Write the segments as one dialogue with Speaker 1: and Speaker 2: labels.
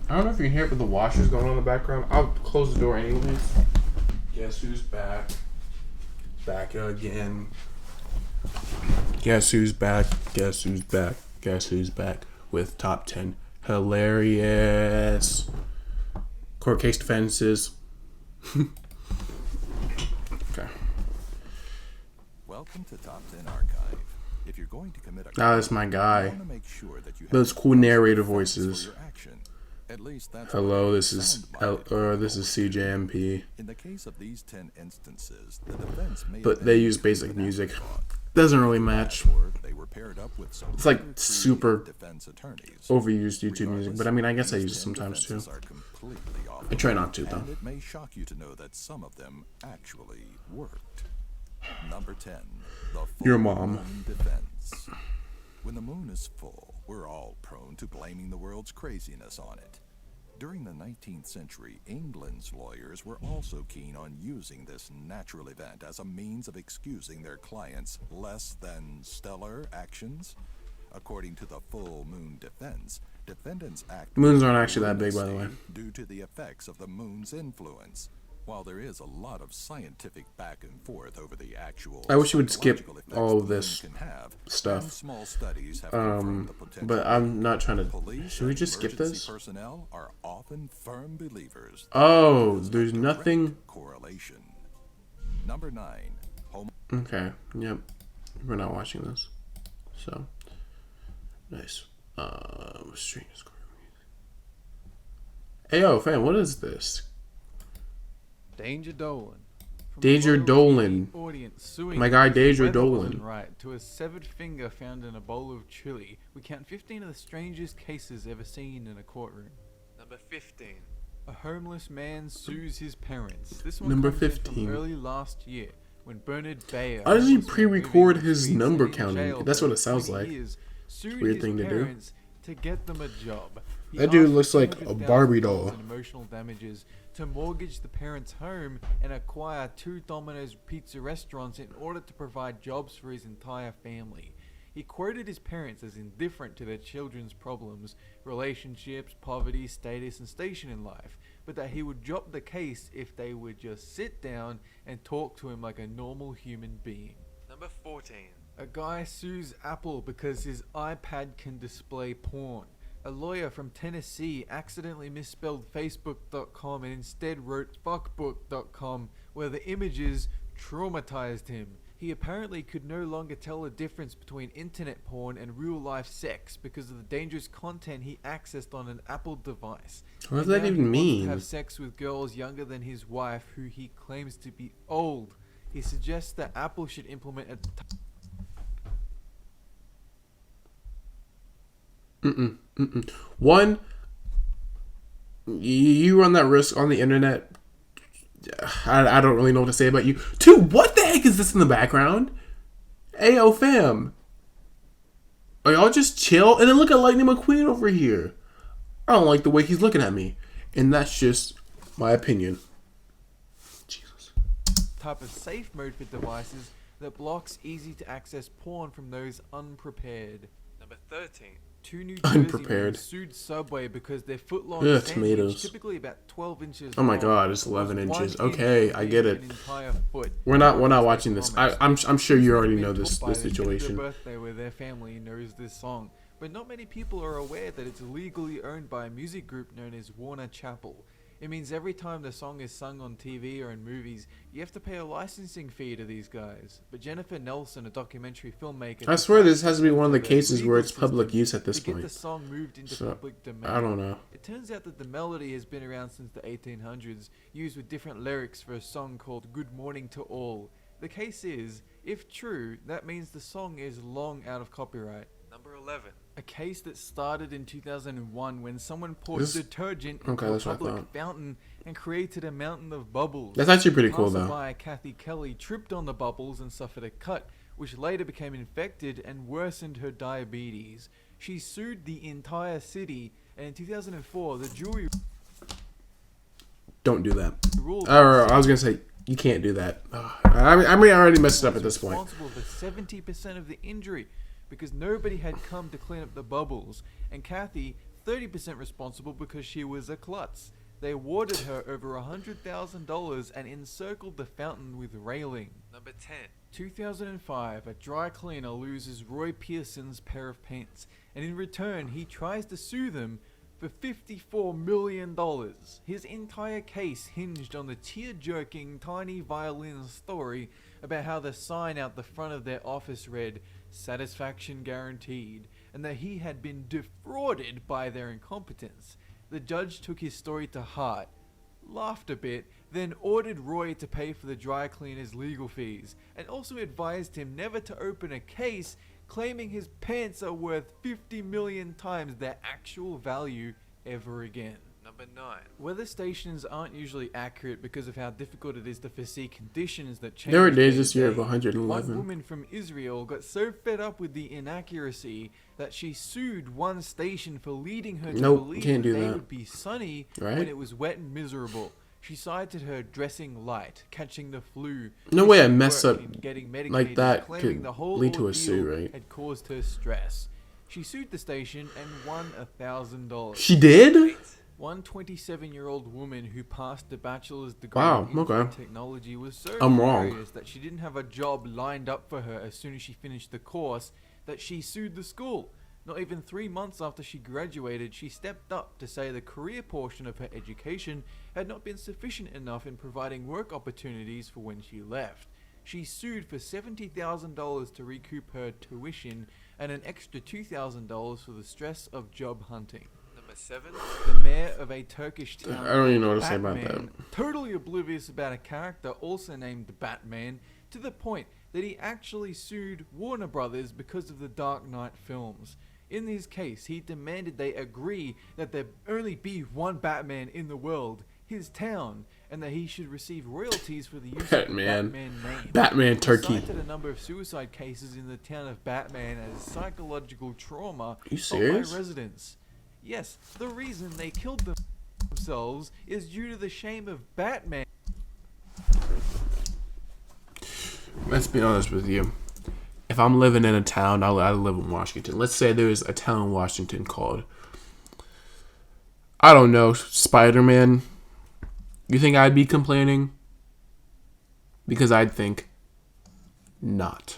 Speaker 1: I don't know if you can hear it, but the washer's going on in the background. I'll close the door anyways. Guess who's back? Back again. Guess who's back? Guess who's back? Guess who's back with top 10 hilarious court case defenses. Okay.
Speaker 2: Welcome to Top 10 Archive. If you're going to commit a
Speaker 1: Now that's my
Speaker 2: you
Speaker 1: guy.
Speaker 2: want to make sure that you have
Speaker 1: Those cool narrator
Speaker 2: defense
Speaker 1: voices.
Speaker 2: for your action. At least that's
Speaker 1: Hello,
Speaker 2: what
Speaker 1: this is this is CJMP.
Speaker 2: In the case of these 10 instances, the defense may
Speaker 1: But
Speaker 2: have
Speaker 1: they
Speaker 2: been
Speaker 1: use
Speaker 2: used
Speaker 1: basic
Speaker 2: with an
Speaker 1: music.
Speaker 2: afterthought,
Speaker 1: Doesn't really match.
Speaker 2: or they were paired up with some
Speaker 1: It's like
Speaker 2: other
Speaker 1: super
Speaker 2: creative defense attorneys.
Speaker 1: Overused YouTube music,
Speaker 2: Regardless,
Speaker 1: but I mean, I guess I
Speaker 2: these
Speaker 1: use it
Speaker 2: 10
Speaker 1: sometimes too.
Speaker 2: defenses are completely off
Speaker 1: I try not to,
Speaker 2: and
Speaker 1: though.
Speaker 2: it may shock you to know that some of them actually worked. Number 10, the full
Speaker 1: Your mom.
Speaker 2: moon defense. When the moon is full, we're all prone to blaming the world's craziness on it. During the 19th century, England's lawyers were also keen on using this natural event as a means of excusing their clients' less than stellar actions. According to the full moon defense, defendants act
Speaker 1: Moons aren't actually that big, by the way.
Speaker 2: due to the effects of the moon's influence. While there is a lot of scientific back and forth over the actual
Speaker 1: I wish you would skip
Speaker 2: psychological effects
Speaker 1: all of
Speaker 2: the moon
Speaker 1: this
Speaker 2: can have,
Speaker 1: stuff.
Speaker 2: and small studies have confirmed the potential.
Speaker 1: But I'm not trying to.
Speaker 2: Police
Speaker 1: Should we
Speaker 2: and
Speaker 1: just skip
Speaker 2: emergency
Speaker 1: this?
Speaker 2: personnel are often firm believers.
Speaker 1: Oh,
Speaker 2: There's a
Speaker 1: there's
Speaker 2: direct
Speaker 1: nothing.
Speaker 2: correlation. Number 9. Home
Speaker 1: Okay, yep. We're not watching this. So, nice. Stream Discord. Hey, yo, fam, what is this?
Speaker 3: Danger Dolan. From
Speaker 1: Danger
Speaker 3: a local
Speaker 1: Dolan.
Speaker 3: Audience suing
Speaker 1: My guy,
Speaker 3: because the
Speaker 1: Danger
Speaker 3: weather
Speaker 1: Dolan.
Speaker 3: wasn't right. To a severed finger found in a bowl of chili, we count 15 of the strangest cases ever seen in a courtroom.
Speaker 4: Number 15.
Speaker 3: A homeless man sues his parents. This one
Speaker 1: Number
Speaker 3: comes in
Speaker 1: 15.
Speaker 3: from early last year when Bernard Bayer.
Speaker 1: Why does he
Speaker 3: a homeless man
Speaker 1: pre-record
Speaker 3: living in the
Speaker 1: his
Speaker 3: streets
Speaker 1: number
Speaker 3: and in
Speaker 1: counting?
Speaker 3: jail
Speaker 1: That's
Speaker 3: for
Speaker 1: what it sounds
Speaker 3: 20
Speaker 1: like.
Speaker 3: years, sued
Speaker 1: Weird
Speaker 3: his
Speaker 1: thing to do.
Speaker 3: parents to get them a job. He
Speaker 1: That dude
Speaker 3: asked for
Speaker 1: looks like a Barbie doll.
Speaker 3: $200,000 in emotional damages to mortgage the parents' home and acquire 2 Domino's pizza restaurants in order to provide jobs for his entire family. He quoted his parents as indifferent to their children's problems, relationships, poverty, status, and station in life, but that he would drop the case if they would just sit down and talk to him like a normal human being.
Speaker 4: Number 14.
Speaker 3: A guy sues Apple because his iPad can display porn. A lawyer from Tennessee accidentally misspelled Facebook.com and instead wrote fuckbook.com, where the images traumatized him. He apparently could no longer tell the difference between internet porn and real-life sex because of the dangerous content he accessed on an Apple device.
Speaker 1: What does
Speaker 3: And
Speaker 1: that
Speaker 3: now
Speaker 1: even
Speaker 3: he wants
Speaker 1: mean?
Speaker 3: to have sex with girls younger than his wife, who he claims to be old. He suggests that Apple should implement a
Speaker 1: One, you run that risk on the internet. I don't really know what to say about you. 2, what the heck is this in the background? Ayo, fam. Are y'all just chill? And then look at Lightning McQueen over here. I don't like the way he's looking at me. And that's just my opinion. Jesus.
Speaker 3: type of safe mode for devices that blocks easy to access porn from those unprepared.
Speaker 4: Number 13.
Speaker 3: 2 New
Speaker 1: Unprepared.
Speaker 3: Jerseymen sued Subway because their foot-long
Speaker 1: Ugh,
Speaker 3: sandwich,
Speaker 1: tomatoes.
Speaker 3: typically about 12 inches
Speaker 1: Oh my
Speaker 3: long,
Speaker 1: God, it's
Speaker 3: was
Speaker 1: 11
Speaker 3: 1
Speaker 1: inches.
Speaker 3: inch
Speaker 1: Okay,
Speaker 3: from
Speaker 1: I get
Speaker 3: being
Speaker 1: it.
Speaker 3: an entire foot.
Speaker 1: We're not
Speaker 3: As they
Speaker 1: watching this.
Speaker 3: promised.
Speaker 1: I'm sure you already
Speaker 3: Been
Speaker 1: know
Speaker 3: taught
Speaker 1: this
Speaker 3: by them to
Speaker 1: situation.
Speaker 3: Their birthday where their family knows this song, but not many people are aware that it's legally owned by a music group known as Warner Chappell. It means every time the song is sung on TV or in movies, you have to pay a licensing fee to these guys. But Jennifer Nelson, a documentary filmmaker,
Speaker 1: I swear this has to be one of the
Speaker 3: the
Speaker 1: cases where it's
Speaker 3: legal
Speaker 1: public
Speaker 3: system
Speaker 1: use at this
Speaker 3: to get the
Speaker 1: point.
Speaker 3: song moved into
Speaker 1: So,
Speaker 3: public domain.
Speaker 1: I don't know.
Speaker 3: It turns out that the melody has been around since the 1800s, used with different lyrics for a song called Good Morning to All. The case is, if true, that means the song is long out of copyright.
Speaker 4: Number 11.
Speaker 3: A case that started in 2001 when someone poured
Speaker 1: This-
Speaker 3: detergent
Speaker 1: okay,
Speaker 3: into a
Speaker 1: that's what I
Speaker 3: public
Speaker 1: thought.
Speaker 3: fountain and created a mountain of bubbles.
Speaker 1: That's actually pretty cool, though.
Speaker 3: Passerby Kathy Kelly tripped on the bubbles and suffered a cut, which later became infected and worsened her diabetes. She sued the entire city, and in 2004, the jury
Speaker 1: Don't do that.
Speaker 3: ruled
Speaker 1: Or I was gonna say you can't do that. I mean, I already messed it up at this point.
Speaker 3: responsible for 70% of the injury because nobody had come to clean up the bubbles, and Kathy 30% responsible because she was a klutz. They awarded her over $100,000 and encircled the fountain with railing.
Speaker 4: Number 10.
Speaker 3: 2005, a dry cleaner loses Roy Pearson's pair of pants, and in return he tries to sue them for $54 million. His entire case hinged on the tear-jerking tiny violin story about how the sign out the front of their office read, "Satisfaction guaranteed," and that he had been defrauded by their incompetence. The judge took his story to heart, laughed a bit, then ordered Roy to pay for the dry cleaner's legal fees, and also advised him never to open a case claiming his pants are worth 50 million times their actual value ever again.
Speaker 4: Number 9.
Speaker 3: Weather stations aren't usually accurate because of how difficult it is to foresee conditions that change.
Speaker 1: There were days
Speaker 3: day
Speaker 1: this
Speaker 3: to
Speaker 1: year of
Speaker 3: day.
Speaker 1: 111.
Speaker 3: One woman from Israel got so fed up with the inaccuracy that she sued one station for leading her to
Speaker 1: Nope,
Speaker 3: believe
Speaker 1: can't
Speaker 3: that
Speaker 1: do
Speaker 3: they
Speaker 1: that.
Speaker 3: would be sunny
Speaker 1: Right?
Speaker 3: when it was wet and miserable. She cited her dressing light, catching the flu.
Speaker 1: No way a
Speaker 3: missing
Speaker 1: mess
Speaker 3: work,
Speaker 1: up
Speaker 3: and getting
Speaker 1: like
Speaker 3: medicated,
Speaker 1: that
Speaker 3: claiming
Speaker 1: could
Speaker 3: the whole
Speaker 1: lead to a suit,
Speaker 3: ordeal
Speaker 1: right?
Speaker 3: had caused her stress. She sued the station and won $1,000.
Speaker 1: She did?
Speaker 3: One 27-year-old woman who passed a bachelor's degree
Speaker 1: Wow,
Speaker 3: in
Speaker 1: okay.
Speaker 3: technology was so
Speaker 1: I'm wrong.
Speaker 3: furious that she didn't have a job lined up for her as soon as she finished the course that she sued the school. Not even 3 months after she graduated, she stepped up to say the career portion of her education had not been sufficient enough in providing work opportunities for when she left. She sued for $70,000 to recoup her tuition and an extra $2,000 for the stress of job hunting.
Speaker 4: Number 7.
Speaker 3: The mayor of a Turkish town,
Speaker 1: I don't even know what to say about
Speaker 3: Batman,
Speaker 1: that.
Speaker 3: totally oblivious about a character also named Batman, to the point that he actually sued Warner Brothers because of the Dark Knight films. In his case, he demanded they agree that there only be one Batman in the world, his town, and that he should receive royalties for the use of the
Speaker 1: Batman.
Speaker 3: Batman name.
Speaker 1: Batman
Speaker 3: He
Speaker 1: Turkey.
Speaker 3: cited a number of suicide cases in the town of Batman as psychological trauma
Speaker 1: You
Speaker 3: felt
Speaker 1: serious?
Speaker 3: by residents. Yes, the reason they killed themselves is due to the shame of Batman.
Speaker 1: Let's be honest with you. If I'm living in a town, I live in Washington. Let's say there's a town in Washington called, I don't know, Spider-Man. You think I'd be complaining? Because I'd think not.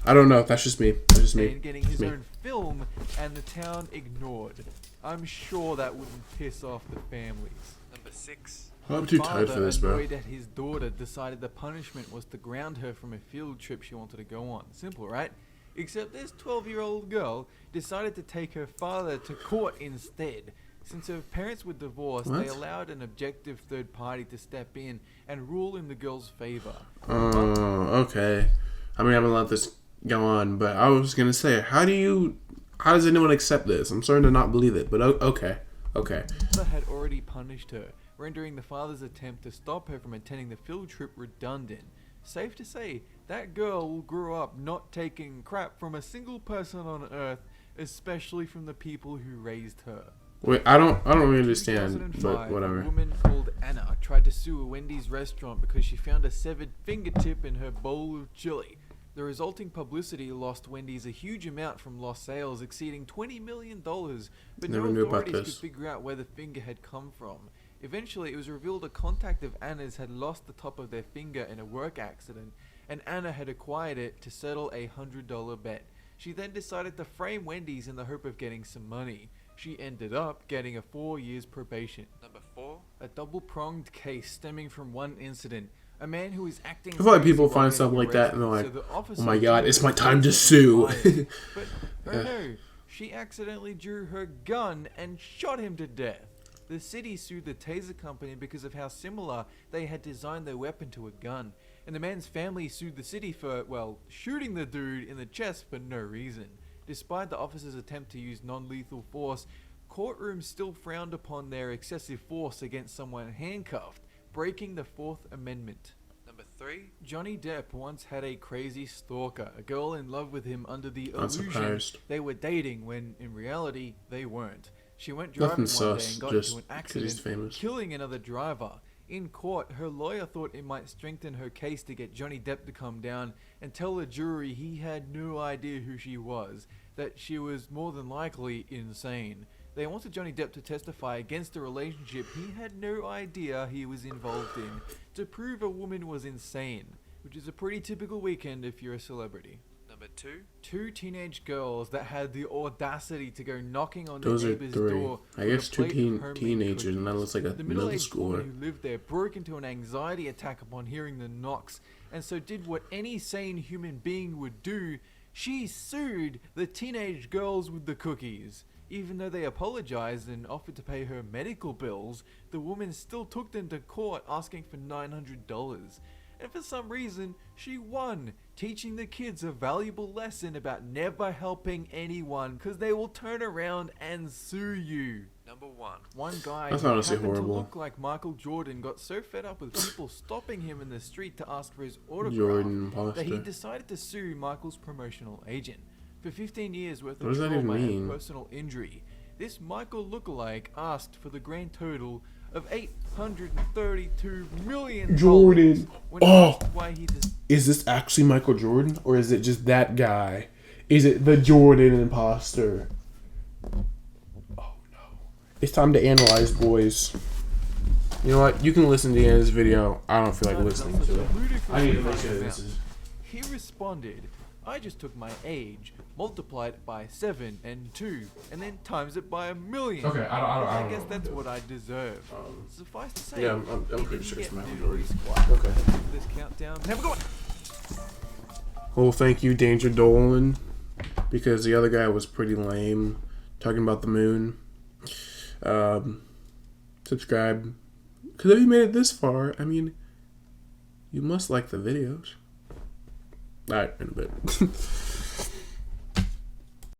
Speaker 1: I don't know. That's just me. That's just me.
Speaker 3: And getting his
Speaker 1: Me.
Speaker 3: own film, and the town ignored. I'm sure that wouldn't piss off the families.
Speaker 4: Number 6.
Speaker 1: I'm
Speaker 3: The
Speaker 1: too tired for
Speaker 3: father,
Speaker 1: this, bro.
Speaker 3: annoyed at his daughter, decided the punishment was to ground her from a field trip she wanted to go on. Simple, right? Except this 12-year-old girl decided to take her father to court instead. Since her parents were divorced, they
Speaker 1: What?
Speaker 3: allowed an objective third party to step in and rule in the girl's favor.
Speaker 1: Oh, okay. I mean, I'm gonna let this go on, but I was gonna say, how does anyone accept this? I'm starting to not believe it, but okay.
Speaker 3: The father had already punished her, rendering the father's attempt to stop her from attending the field trip redundant. Safe to say, that girl will grow up not taking crap from a single person on earth, especially from the people who raised her.
Speaker 1: Wait, I don't really understand,
Speaker 3: 2005,
Speaker 1: but
Speaker 3: a
Speaker 1: whatever.
Speaker 3: woman called Anna tried to sue a Wendy's restaurant because she found a severed fingertip in her bowl of chili. The resulting publicity lost Wendy's a huge amount from lost sales exceeding $20 million, but
Speaker 1: Never
Speaker 3: no
Speaker 1: knew about
Speaker 3: authorities could
Speaker 1: this.
Speaker 3: figure out where the finger had come from. Eventually, it was revealed a contact of Anna's had lost the top of their finger in a work accident, and Anna had acquired it to settle a $100 bet. She then decided to frame Wendy's in the hope of getting some money. She ended up getting a 4 years probation.
Speaker 4: Number 4.
Speaker 3: A double-pronged case stemming from one incident. A man who is acting.
Speaker 1: I feel like
Speaker 3: crazy
Speaker 1: people
Speaker 3: while
Speaker 1: find
Speaker 3: getting
Speaker 1: stuff like that and they're
Speaker 3: arrested,
Speaker 1: like,
Speaker 3: so the officer
Speaker 1: oh my God,
Speaker 3: drew
Speaker 1: it's
Speaker 3: her
Speaker 1: my time to
Speaker 3: gun
Speaker 1: sue.
Speaker 3: and fired. But oh
Speaker 1: Yeah.
Speaker 3: no, she accidentally drew her gun and shot him to death. The city sued the taser company because of how similar they had designed their weapon to a gun, and the man's family sued the city for, well, shooting the dude in the chest for no reason. Despite the officer's attempt to use non-lethal force, courtrooms still frowned upon their excessive force against someone handcuffed, breaking the Fourth Amendment.
Speaker 4: Number 3.
Speaker 3: Johnny Depp once had a crazy stalker, a girl in love with him under the
Speaker 1: Not
Speaker 3: illusion
Speaker 1: surprised.
Speaker 3: they were dating when in reality they weren't. She went
Speaker 1: Nothing
Speaker 3: driving one day
Speaker 1: sus,
Speaker 3: and got
Speaker 1: just
Speaker 3: into an
Speaker 1: 'cause he's
Speaker 3: accident,
Speaker 1: famous.
Speaker 3: killing another driver. In court, her lawyer thought it might strengthen her case to get Johnny Depp to come down and tell the jury he had no idea who she was, that she was more than likely insane. They wanted Johnny Depp to testify against a relationship he had no idea he was involved in to prove a woman was insane, which is a pretty typical weekend if you're a celebrity.
Speaker 4: Number 2.
Speaker 3: Two teenage girls that had the audacity to go knocking on
Speaker 1: Those
Speaker 3: their
Speaker 1: are
Speaker 3: neighbor's
Speaker 1: 3.
Speaker 3: door.
Speaker 1: I
Speaker 3: with
Speaker 1: guess
Speaker 3: a
Speaker 1: 2
Speaker 3: plate of homemade
Speaker 1: teenagers, and that
Speaker 3: cookies.
Speaker 1: looks like a
Speaker 3: The
Speaker 1: middle
Speaker 3: middle-aged woman
Speaker 1: schooler.
Speaker 3: who lived there broke into an anxiety attack upon hearing the knocks, and so did what any sane human being would do. She sued the teenage girls with the cookies. Even though they apologized and offered to pay her medical bills, the woman still took them to court asking for $900. And for some reason, she won, teaching the kids a valuable lesson about never helping anyone because they will turn around and sue you.
Speaker 4: Number 1.
Speaker 3: One guy
Speaker 1: That's
Speaker 3: who
Speaker 1: honestly
Speaker 3: happened
Speaker 1: horrible.
Speaker 3: to look like Michael Jordan got so fed up with people stopping him in the street to ask for his autograph
Speaker 1: Jordan
Speaker 3: that he
Speaker 1: imposter.
Speaker 3: decided to sue Michael's promotional agent for 15 years worth
Speaker 1: What
Speaker 3: of
Speaker 1: does that even
Speaker 3: trauma and
Speaker 1: mean?
Speaker 3: personal injury. This Michael lookalike asked for the grand total of $832 million.
Speaker 1: Jordan.
Speaker 3: When
Speaker 1: Oh.
Speaker 3: asked why he
Speaker 1: Is this actually Michael Jordan, or is it just that guy? Is it the Jordan imposter? Oh no! It's time to analyze, boys. You know what? You can listen to the end of this video. I don't feel like listening to it. I need to make sure this is.
Speaker 3: He responded, I just took my age, multiplied it by 7 and 2, and then times it by 1,000,000.
Speaker 1: Okay, I don't
Speaker 3: guess
Speaker 1: know.
Speaker 3: that's what I deserve. Suffice to say,
Speaker 1: Yeah, I'm
Speaker 3: he
Speaker 1: pretty
Speaker 3: didn't
Speaker 1: sure it's
Speaker 3: get
Speaker 1: Michael
Speaker 3: diddly
Speaker 1: Jordan.
Speaker 3: squat.
Speaker 1: Okay.
Speaker 3: This countdown. Have a good one.
Speaker 1: Well, thank you, Danger Dolan, because the other guy was pretty lame, talking about the moon. Subscribe, because if you made it this far, I mean, you must like the videos. Alright, in a bit.